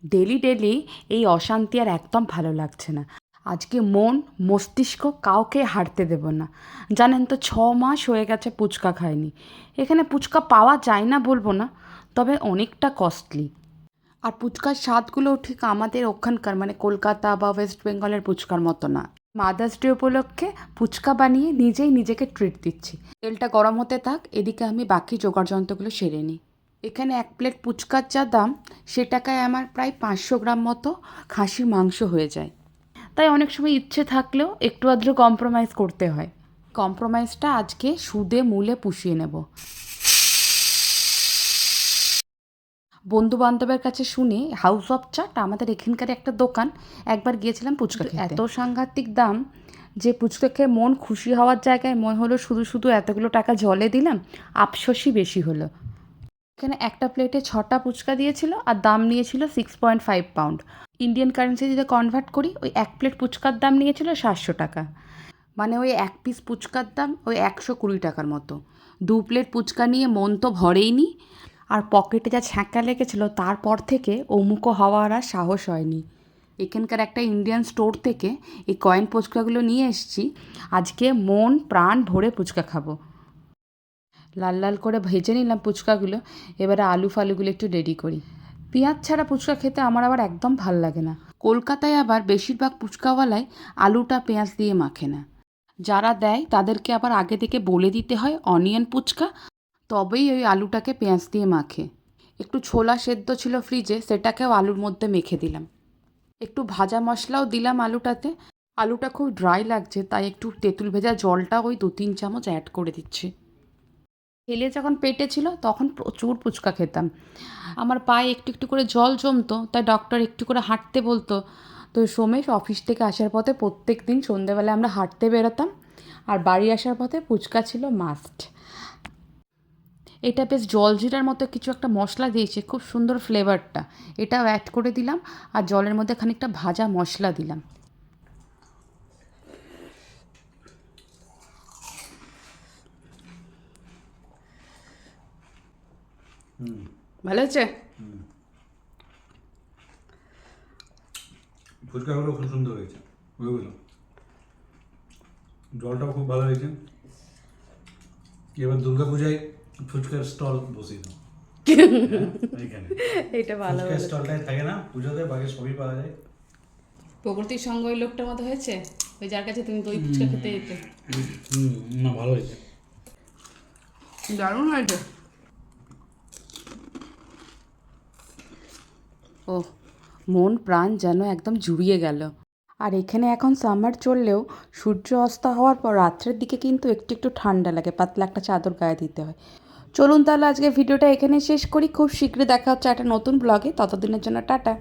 Daily daily এই অশান্তি আর একদম ভালো লাগছে না। আজকে মন মস্তিষ্ক কাউকে হাঁটতে দেব না। জানেন তো 6 মাস হয়ে গেছে ফুচকা খাইনি। এখানে ফুচকা পাওয়া যায় না বলবো না, তবে অনেকটা কস্টলি। আর ফুচকার স্বাদগুলোও ঠিক আমাদের ওখানকার মানে কলকাতা বা ওয়েস্ট বেঙ্গলের ফুচকার মতো না। মাদার্স ডে উপলক্ষে ফুচকা বানিয়ে নিজেই নিজেকে ট্রিট দিচ্ছি। তেলটা গরম হতে থাক, এদিকে আমি বাকি জোগাড় যন্ত্রগুলো সেরে নিই। এখানে 1 প্লেট ফুচকার যা দাম, সে টাকায় আমার প্রায় 500 গ্রাম মতো খাসির মাংস হয়ে যায়। তাই অনেক সময় ইচ্ছে থাকলেও একটু আধটু কম্প্রোমাইজ করতে হয়। কম্প্রোমাইজটা আজকে সুদে মূলে পুষিয়ে নেব। বন্ধু বান্ধবের কাছে শুনে হাউস অফ চাট আমাদের এখানকার একটা দোকান, একবার গিয়েছিলাম ফুচকা খেতে। এত সাংঘাতিক দাম যে ফুচকা খেয়ে মন খুশি হওয়ার জায়গায় মনে হলো শুধু শুধু এতগুলো টাকা জলে দিলাম, আফসোসই বেশি হলো। এখানে একটা প্লেটে 6টা ফুচকা দিয়েছিল আর দাম নিয়েছিল 6.5 পাউন্ড। ইন্ডিয়ান কারেন্সি যদি কনভার্ট করি, ওই 1 প্লেট ফুচকার দাম নিয়েছিল 700 টাকা। মানে ওই 1 পিস ফুচকার দাম ওই 120 টাকার মতো। 2 প্লেট ফুচকা নিয়ে মন তো ভরেই নি, আর পকেটে যা ছ্যাঁকা লেগেছিল তারপর থেকে ওমুখো হওয়ার আর সাহস হয়নি। এখানকার একটা ইন্ডিয়ান স্টোর থেকে এই কয়েন ফুচকাগুলো নিয়ে এসেছি। আজকে মন প্রাণ ভরে ফুচকা খাবো। লাল লাল করে ভেজে নিলাম ফুচকাগুলো। এবারে আলু ফালুগুলো একটু রেডি করি। পেঁয়াজ ছাড়া ফুচকা খেতে আমার আবার একদম ভাল লাগে না। কলকাতায় আবার বেশিরভাগ ফুচকাওয়ালাই আলুটা পেঁয়াজ দিয়ে মাখে না। যারা দেয় তাদেরকে আবার আগে থেকে বলে দিতে হয় অনিয়ন ফুচকা, তবেই ওই আলুটাকে পেঁয়াজ দিয়ে মাখে। একটু ছোলা সেদ্ধ ছিল ফ্রিজে, সেটাকেও আলুর মধ্যে মেখে দিলাম। একটু ভাজা মশলাও দিলাম আলুটাতে। আলুটা খুব ড্রাই লাগছে, তাই একটু তেঁতুল ভেজা জলটা ওই 2-3 চামচ অ্যাড করে দিচ্ছি। ছেলে যখন পেটে ছিল তখন প্রচুর ফুচকা খেতাম। আমার পায়ে একটু একটু করে জল জমতো, তাই ডক্টর একটু করে হাঁটতে বলতো। তো সোমেশ অফিস থেকে আসার পথে প্রত্যেক দিন সন্ধ্যেবেলায় আমরা হাঁটতে বেরোতাম, আর বাড়ি আসার পথে ফুচকা ছিল মাস্ট। এটা বেশ জলজিরার মতো কিছু একটা মশলা দিয়েছে, খুব সুন্দর ফ্লেভারটা। এটাও অ্যাড করে দিলাম, আর জলের মধ্যে খানিকটা ভাজা মশলা দিলাম। ভালো হয়েছে? ফুচকাগুলো খুব সুন্দর হয়েছে, ওইগুলো জলটাও খুব ভালো হয়েছে। এবার দুর্গাপূজায় ফুচকার স্টল বসিয়ে দাও। এইখানে এটা ভালো ফুচকার স্টলটাই থাকে না পুজোতে, বাকি সবই পাওয়া যায়। প্রকৃতির সঙ্গে ওই লোকটার মতো হয়েছে, ওই যার কাছে তুমি দই ফুচকা খেতে যেতে। না, ভালো হয়েছে, দারুণ হয়েছে। ও, মন প্রাণ যেন একদম জুড়িয়ে গেল। আর এখানে এখন সামার চললেও সূর্য অস্ত হওয়ার পর রাত্রের দিকে কিন্তু একটু একটু ঠান্ডা লাগে, পাতলা একটা চাদর গায়ে দিতে হয়। চলুন তাহলে আজকে ভিডিওটা এখানে শেষ করি। খুব শীঘ্রই দেখা হচ্ছে একটা নতুন ব্লগে, ততদিনের জন্য টাটা।